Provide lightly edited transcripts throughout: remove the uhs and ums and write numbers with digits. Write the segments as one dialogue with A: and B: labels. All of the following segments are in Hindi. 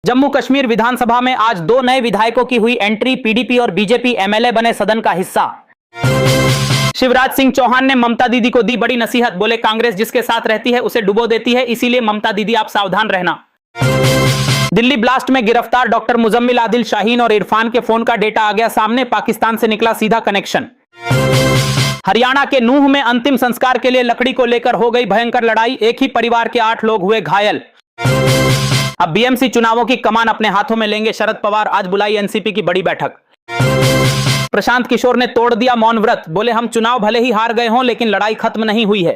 A: जम्मू कश्मीर विधानसभा में आज 2 नए विधायकों की हुई एंट्री। पीडीपी और बीजेपी एमएलए बने सदन का हिस्सा। शिवराज सिंह चौहान ने ममता दीदी को दी बड़ी नसीहत। बोले कांग्रेस जिसके साथ रहती है उसे डुबो देती है, इसीलिए ममता दीदी आप सावधान रहना। दिल्ली ब्लास्ट में गिरफ्तार डॉक्टर मुजम्मिल आदिल शाहीन और इरफान के फोन का डेटा आ गया सामने। पाकिस्तान से निकला सीधा कनेक्शन। हरियाणा के नूह में अंतिम संस्कार के लिए लकड़ी को लेकर हो गई भयंकर लड़ाई। एक ही परिवार के 8 लोग हुए घायल। अब बीएमसी चुनावों की कमान अपने हाथों में लेंगे शरद पवार। आज बुलाई एनसीपी की बड़ी बैठक। प्रशांत किशोर ने तोड़ दिया मौन व्रत। बोले हम चुनाव भले ही हार गए हों लेकिन लड़ाई खत्म नहीं हुई है।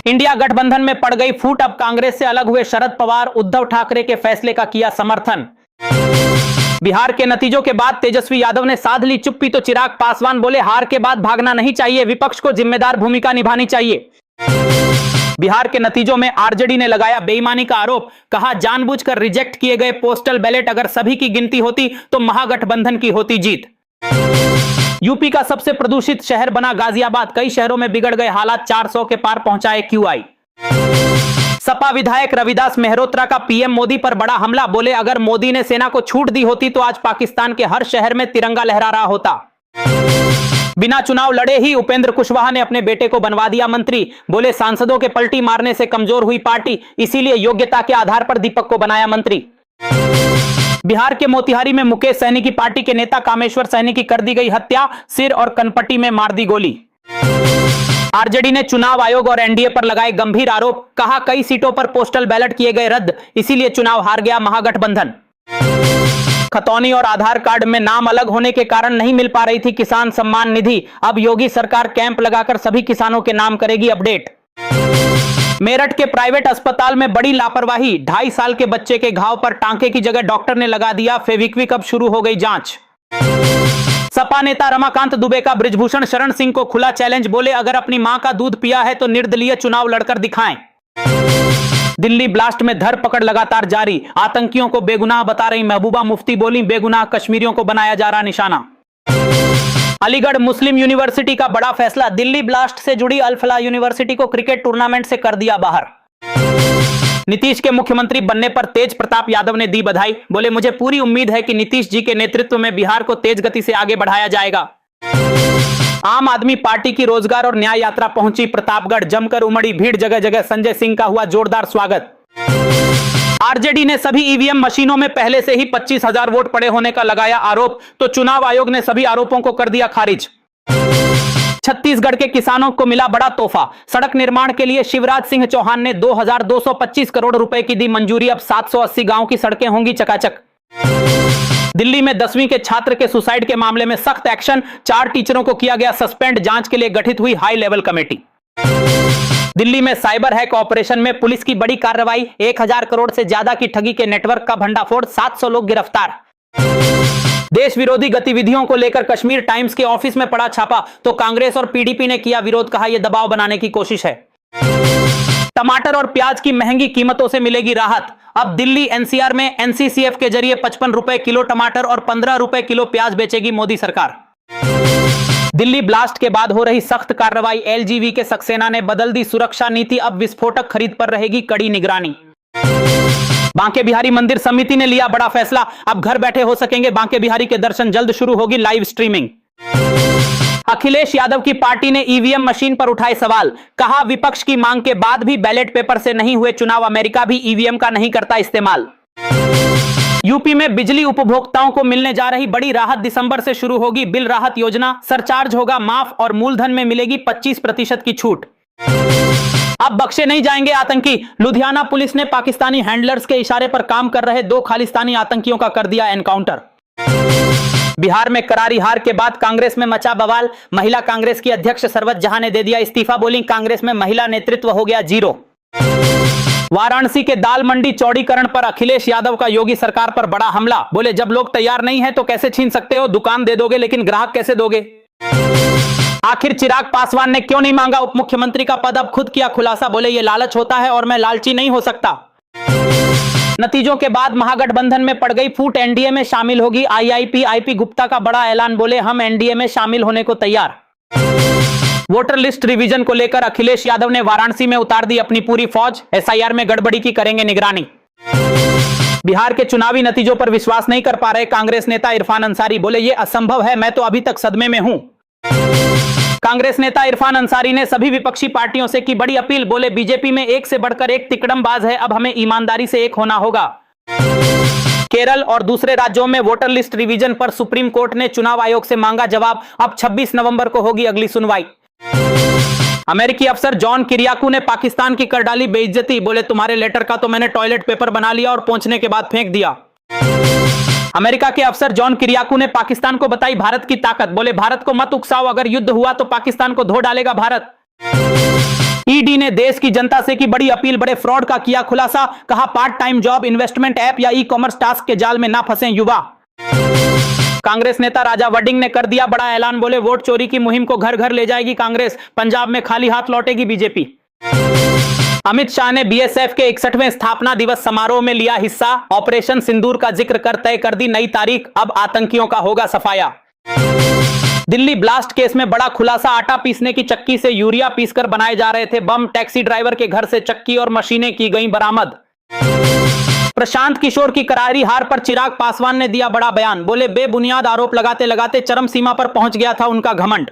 A: इंडिया गठबंधन में पड़ गई फूट। अब कांग्रेस से अलग हुए शरद पवार। उद्धव ठाकरे के फैसले का किया समर्थन। बिहार के नतीजों के बाद तेजस्वी यादव ने साध ली चुप्पी तो चिराग पासवान बोले हार के बाद भागना नहीं चाहिए, विपक्ष को जिम्मेदार भूमिका निभानी चाहिए। बिहार के नतीजों में आरजेडी ने लगाया बेईमानी का आरोप। कहा जानबूझकर रिजेक्ट किए गए पोस्टल बैलेट अगर सभी की गिनती होती तो महागठबंधन की होती जीत। यूपी का सबसे प्रदूषित शहर बना गाजियाबाद। कई शहरों में बिगड़ गए हालात। 400 के पार पहुंचाए क्यूआई। सपा विधायक रविदास मेहरोत्रा का पीएम मोदी पर बड़ा हमला। बोले अगर मोदी ने सेना को छूट दी होती तो आज पाकिस्तान के हर शहर में तिरंगा लहरा रहा होता। बिना चुनाव लड़े ही उपेंद्र कुशवाहा ने अपने बेटे को बनवा दिया मंत्री। बोले सांसदों के पलटी मारने से कमजोर हुई पार्टी, इसीलिए योग्यता के आधार पर दीपक को बनाया मंत्री। बिहार के मोतिहारी में मुकेश सहनी की पार्टी के नेता कामेश्वर सहनी की कर दी गई हत्या। सिर और कनपट्टी में मार दी गोली। आरजेडी ने चुनाव आयोग और एनडीए पर लगाए गंभीर आरोप। कहा कई सीटों पर पोस्टल बैलेट किए गए रद्द, इसीलिए चुनाव हार गया महागठबंधन। खतौनी और आधार कार्ड में नाम अलग होने के कारण नहीं मिल पा रही थी किसान सम्मान निधि। अब योगी सरकार कैंप लगाकर सभी किसानों के नाम करेगी अपडेट। मेरठ के प्राइवेट अस्पताल में बड़ी लापरवाही। 2.5 साल के बच्चे के घाव पर टांके की जगह डॉक्टर ने लगा दिया फेविक्विक। अब शुरू हो गई जांच। सपा नेता रमाकांत दुबे का बृजभूषण शरण सिंह को खुला चैलेंज। बोले अगर अपनी मां का दूध पिया है तो निर्दलीय चुनाव लड़कर दिखाएं। दिल्ली ब्लास्ट में धरपकड़ लगातार जारी। आतंकियों को बेगुनाह बता रही महबूबा मुफ्ती बोली बेगुनाह कश्मीरियों को बनाया जा रहा निशाना। अलीगढ़ मुस्लिम यूनिवर्सिटी का बड़ा फैसला। दिल्ली ब्लास्ट से जुड़ी अल फलाह यूनिवर्सिटी को क्रिकेट टूर्नामेंट से कर दिया बाहर। नीतीश के मुख्यमंत्री बनने पर तेज प्रताप यादव ने दी बधाई। बोले मुझे पूरी उम्मीद है कि नीतीश जी के नेतृत्व में बिहार को तेज गति से आगे बढ़ाया जाएगा। आम आदमी पार्टी की रोजगार और न्याय यात्रा पहुंची प्रतापगढ़। जमकर उमड़ी भीड़ जगह जगह। संजय सिंह का हुआ जोरदार स्वागत। आरजेडी ने सभी ईवीएम मशीनों में पहले से ही 25,000 वोट पड़े होने का लगाया आरोप, तो चुनाव आयोग ने सभी आरोपों को कर दिया खारिज। छत्तीसगढ़ के किसानों को मिला बड़ा तोहफा। सड़क निर्माण के लिए शिवराज सिंह चौहान ने 2,225 करोड़ रुपए की दी मंजूरी। अब 780 गांव की सड़कें होंगी चकाचक। दिल्ली में 10वीं के छात्र के सुसाइड के मामले में सख्त एक्शन। 4 टीचरों को किया गया सस्पेंड। जांच के लिए गठित हुई हाई लेवल कमेटी। दिल्ली में साइबर हैक ऑपरेशन में पुलिस की बड़ी कार्रवाई। 1000 करोड़ से ज्यादा की ठगी के नेटवर्क का भंडाफोड़। 700 लोग गिरफ्तार। देश विरोधी गतिविधियों को लेकर कश्मीर टाइम्स के ऑफिस में पड़ा छापा, तो कांग्रेस और पीडीपी ने किया विरोध। कहा यह दबाव बनाने की कोशिश है। टमाटर और प्याज की महंगी कीमतों से मिलेगी राहत। अब दिल्ली एनसीआर में एनसीसीएफ के जरिए 55 रुपए किलो टमाटर और 15 रुपए किलो प्याज बेचेगी मोदी सरकार। दिल्ली ब्लास्ट के बाद हो रही सख्त कार्रवाई। एलजीवी के सक्सेना ने बदल दी सुरक्षा नीति। अब विस्फोटक खरीद पर रहेगी कड़ी निगरानी। बांके बिहारी मंदिर समिति ने लिया बड़ा फैसला। अब घर बैठे हो सकेंगे बांके बिहारी के दर्शन। जल्द शुरू होगी लाइव स्ट्रीमिंग। अखिलेश यादव की पार्टी ने ईवीएम मशीन पर उठाए सवाल। कहा विपक्ष की मांग के बाद भी बैलेट पेपर से नहीं हुए चुनाव। अमेरिका भी ईवीएम का नहीं करता इस्तेमाल। यूपी में बिजली उपभोक्ताओं को मिलने जा रही बड़ी राहत। दिसंबर से शुरू होगी बिल राहत योजना। सरचार्ज होगा माफ और मूलधन में मिलेगी 25% की छूट। अब बख्शे नहीं जाएंगे आतंकी। लुधियाना पुलिस ने पाकिस्तानी हैंडलर्स के इशारे पर काम कर रहे 2 खालिस्तानी आतंकियों का कर दिया एनकाउंटर। बिहार में करारी हार के बाद कांग्रेस में मचा बवाल। महिला कांग्रेस की अध्यक्ष सरवत जहां ने दे दिया इस्तीफा। बोली कांग्रेस में महिला नेतृत्व हो गया जीरो। वाराणसी के दाल मंडी चौड़ीकरण पर अखिलेश यादव का योगी सरकार पर बड़ा हमला। बोले जब लोग तैयार नहीं है तो कैसे छीन सकते हो। दुकान दे दोगे लेकिन ग्राहक कैसे दोगे। आखिर चिराग पासवान ने क्यों नहीं मांगा उप मुख्यमंत्री का पद। अब खुद किया खुलासा। बोले ये लालच होता है और मैं लालची नहीं हो सकता। नतीजों के बाद महागठबंधन में पड़ गई फूट। एनडीए में शामिल होगी आईआईपी गुप्ता का बड़ा ऐलान। बोले हम एनडीए में शामिल होने को तैयार। वोटर लिस्ट रिवीजन को लेकर अखिलेश यादव ने वाराणसी में उतार दी अपनी पूरी फौज। एसआईआर में गड़बड़ी की करेंगे निगरानी। बिहार के चुनावी नतीजों पर विश्वास नहीं कर पा रहे कांग्रेस नेता इरफान अंसारी, बोले ये असंभव है, मैं तो अभी तक सदमे में हूं। कांग्रेस नेता इरफान अंसारी ने सभी विपक्षी पार्टियों से की बड़ी अपील, बोले बीजेपी में एक से बढ़कर एक तिकड़मबाज है, अब हमें ईमानदारी से एक होना होगा। केरल और दूसरे राज्यों में वोटर लिस्ट रिवीजन पर सुप्रीम कोर्ट ने चुनाव आयोग से मांगा जवाब, अब 26 नवंबर को होगी अगली सुनवाई। अमेरिकी अफसर जॉन किरियाकू ने पाकिस्तान की कर डाली बेइज्जती, बोले तुम्हारे लेटर का तो मैंने टॉयलेट पेपर बना लिया और पहुंचने के बाद फेंक दिया। अमेरिका के अफसर जॉन किरियाकू ने पाकिस्तान को बताई भारत की ताकत, बोले भारत को मत उकसाओ, अगर युद्ध हुआ तो पाकिस्तान को धो डालेगा भारत। ईडी ने देश की जनता से की बड़ी अपील, बड़े फ्रॉड का किया खुलासा, कहा part time job, investment app या ई कॉमर्स टास्क के जाल में ना फंसे युवा। कांग्रेस नेता राजा वडिंग ने कर दिया बड़ा ऐलान, बोले वोट चोरी की मुहिम को घर घर ले जाएगी कांग्रेस, पंजाब में खाली हाथ लौटेगी बीजेपी। अमित शाह ने बीएसएफ के 61वें स्थापना दिवस समारोह में लिया हिस्सा, ऑपरेशन सिंदूर का जिक्र कर तय कर दी नई तारीख, अब आतंकियों का होगा सफाया। दिल्ली ब्लास्ट केस में बड़ा खुलासा, आटा पीसने की चक्की से यूरिया पीसकर बनाए जा रहे थे बम, टैक्सी ड्राइवर के घर से चक्की और मशीनें की गई बरामद। प्रशांत किशोर की करारी हार पर चिराग पासवान ने दिया बड़ा बयान, बोले बेबुनियाद आरोप लगाते लगाते चरम सीमा पर पहुंच गया था उनका घमंड।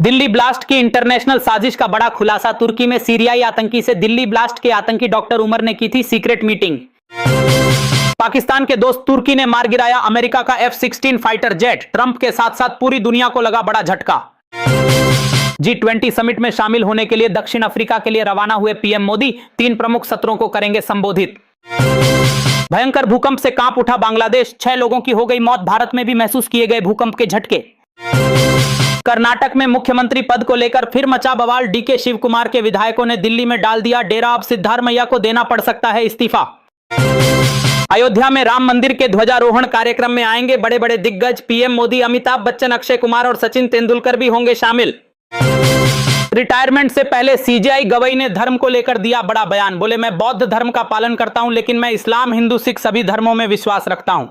A: दिल्ली ब्लास्ट की इंटरनेशनल साजिश का बड़ा खुलासा, तुर्की में सीरियाई आतंकी से दिल्ली ब्लास्ट के आतंकी डॉक्टर उमर ने की थी सीक्रेट मीटिंग। पाकिस्तान के दोस्त तुर्की ने मार गिराया अमेरिका का F-16 फाइटर जेट, ट्रंप के साथ साथ पूरी दुनिया को लगा बड़ा झटका। G20 समिट में शामिल होने के लिए दक्षिण अफ्रीका के लिए रवाना हुए पीएम मोदी, 3 प्रमुख सत्रों को करेंगे संबोधित। भयंकर भूकंप से कांप उठा बांग्लादेश, 6 लोगों की हो गई मौत, भारत में भी महसूस किए गए भूकंप के झटके। कर्नाटक में मुख्यमंत्री पद को लेकर फिर मचा बवाल, डीके शिव कुमार के विधायकों ने दिल्ली में डाल दिया डेरा, अब सिद्धारमैया को देना पड़ सकता है इस्तीफा। अयोध्या में राम मंदिर के ध्वजारोहण कार्यक्रम में आएंगे बड़े बड़े दिग्गज, पीएम मोदी, अमिताभ बच्चन, अक्षय कुमार और सचिन तेंदुलकर भी होंगे शामिल। रिटायरमेंट से पहले सीजेआई गवई ने धर्म को लेकर दिया बड़ा बयान, बोले मैं बौद्ध धर्म का पालन करता हूं, लेकिन मैं इस्लाम, हिंदू, सिख सभी धर्मों में विश्वास रखता हूं।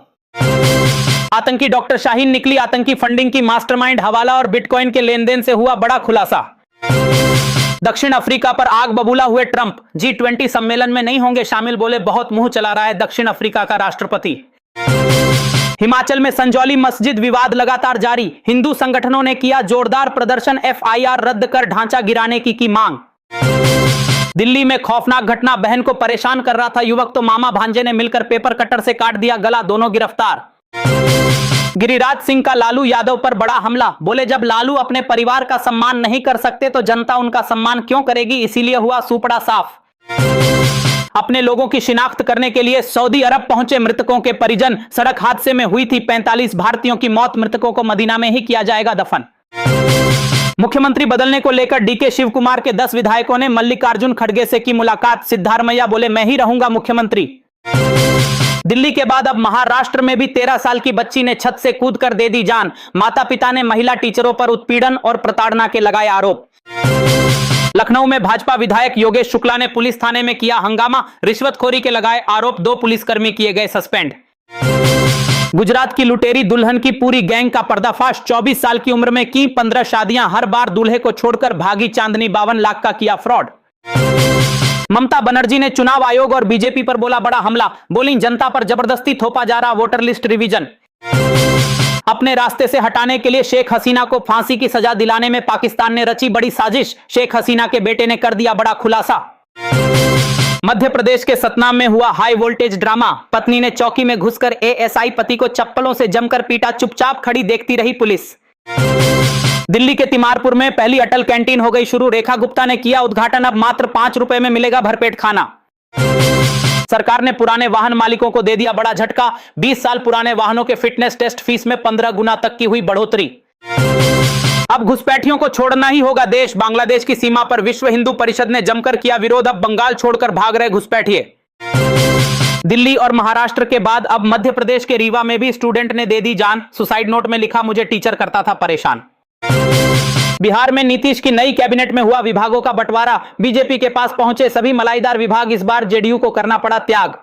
A: आतंकी डॉक्टर शाहीन निकली आतंकी फंडिंग की मास्टरमाइंड, हवाला और बिटकॉइन के लेन देन से हुआ बड़ा खुलासा। दक्षिण अफ्रीका पर आग बबूला हुए ट्रंप, G20 सम्मेलन में नहीं होंगे शामिल, बोले बहुत मुंह चला रहा है दक्षिण अफ्रीका का राष्ट्रपति। हिमाचल में संजौली मस्जिद विवाद लगातार जारी, हिंदू संगठनों ने किया जोरदार प्रदर्शन, FIR रद्द कर ढांचा गिराने की मांग। दिल्ली में खौफनाक घटना, बहन को परेशान कर रहा था युवक तो मामा भांजे ने मिलकर पेपर कटर से काट दिया गला, दोनों गिरफ्तार। गिरिराज सिंह का लालू यादव पर बड़ा हमला, बोले जब लालू अपने परिवार का सम्मान नहीं कर सकते तो जनता उनका सम्मान क्यों करेगी, इसीलिए हुआ सुपड़ा साफ। अपने लोगों की शिनाख्त करने के लिए सऊदी अरब पहुंचे मृतकों के परिजन, सड़क हादसे में हुई थी 45 भारतीयों की मौत, मृतकों को मदीना में ही किया जाएगा दफन। मुख्यमंत्री बदलने को लेकर डीके शिव कुमार के 10 विधायकों ने मल्लिकार्जुन खड़गे से की मुलाकात, सिद्धारमैया बोले मैं ही रहूंगा मुख्यमंत्री। दिल्ली के बाद अब महाराष्ट्र में भी 13 साल की बच्ची ने छत से कूदकर दे दी जान, माता पिता ने महिला टीचरों पर उत्पीड़न और प्रताड़ना के लगाए आरोप। लखनऊ में भाजपा विधायक योगेश शुक्ला ने पुलिस थाने में किया हंगामा, रिश्वतखोरी के लगाए आरोप, 2 पुलिसकर्मी किए गए सस्पेंड। गुजरात की लुटेरी दुल्हन की पूरी गैंग का पर्दाफाश, 24 साल की उम्र में की 15 शादियां, हर बार दूल्हे को छोड़कर भागी चांदनी, 52 लाख का किया फ्रॉड। ममता बनर्जी ने चुनाव आयोग और बीजेपी पर बोला बड़ा हमला, बोली जनता पर जबरदस्ती थोपा जा रहा वोटर लिस्ट रिवीजन। अपने रास्ते से हटाने के लिए शेख हसीना को फांसी की सजा दिलाने में पाकिस्तान ने रची बड़ी साजिश, शेख हसीना के बेटे ने कर दिया बड़ा खुलासा। मध्य प्रदेश के सतनाम में हुआ हाई वोल्टेज ड्रामा, पत्नी ने चौकी में घुसकर एएसआई पति को चप्पलों से जमकर पीटा, चुपचाप खड़ी देखती रही पुलिस। दिल्ली के तिमारपुर में पहली अटल कैंटीन हो गई शुरू, रेखा गुप्ता ने किया उद्घाटन, अब मात्र 5 रुपए में मिलेगा भरपेट खाना। सरकार ने पुराने वाहन मालिकों को दे दिया बड़ा झटका, 20 साल पुराने वाहनों के फिटनेस टेस्ट फीस में 15 गुना तक की हुई बढ़ोतरी। अब घुसपैठियों को छोड़ना ही होगा देश, बांग्लादेश की सीमा पर विश्व हिंदू परिषद ने जमकर किया विरोध, अब बंगाल छोड़कर भाग रहे घुसपैठिए। दिल्ली और महाराष्ट्र के बाद अब मध्य प्रदेश के रीवा में भी स्टूडेंट ने दे दी जान, सुसाइड नोट में लिखा मुझे टीचर करता था परेशान। बिहार में नीतीश की नई कैबिनेट में हुआ विभागों का बंटवारा, बीजेपी के पास पहुंचे सभी मलाईदार विभाग, इस बार जेडीयू को करना पड़ा त्याग।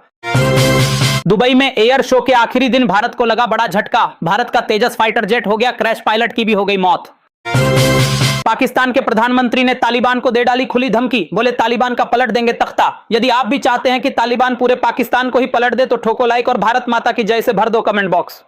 A: दुबई में एयर शो के आखिरी दिन भारत को लगा बड़ा झटका, भारत का तेजस फाइटर जेट हो गया क्रैश, पायलट की भी हो गई मौत। पाकिस्तान के प्रधानमंत्री ने तालिबान को दे डाली खुली धमकी, बोले तालिबान का पलट देंगे तख्ता। यदि आप भी चाहते हैं कि तालिबान पूरे पाकिस्तान को ही पलट दे तो ठोको लाइक और भारत माता की जय से भर दो कमेंट बॉक्स।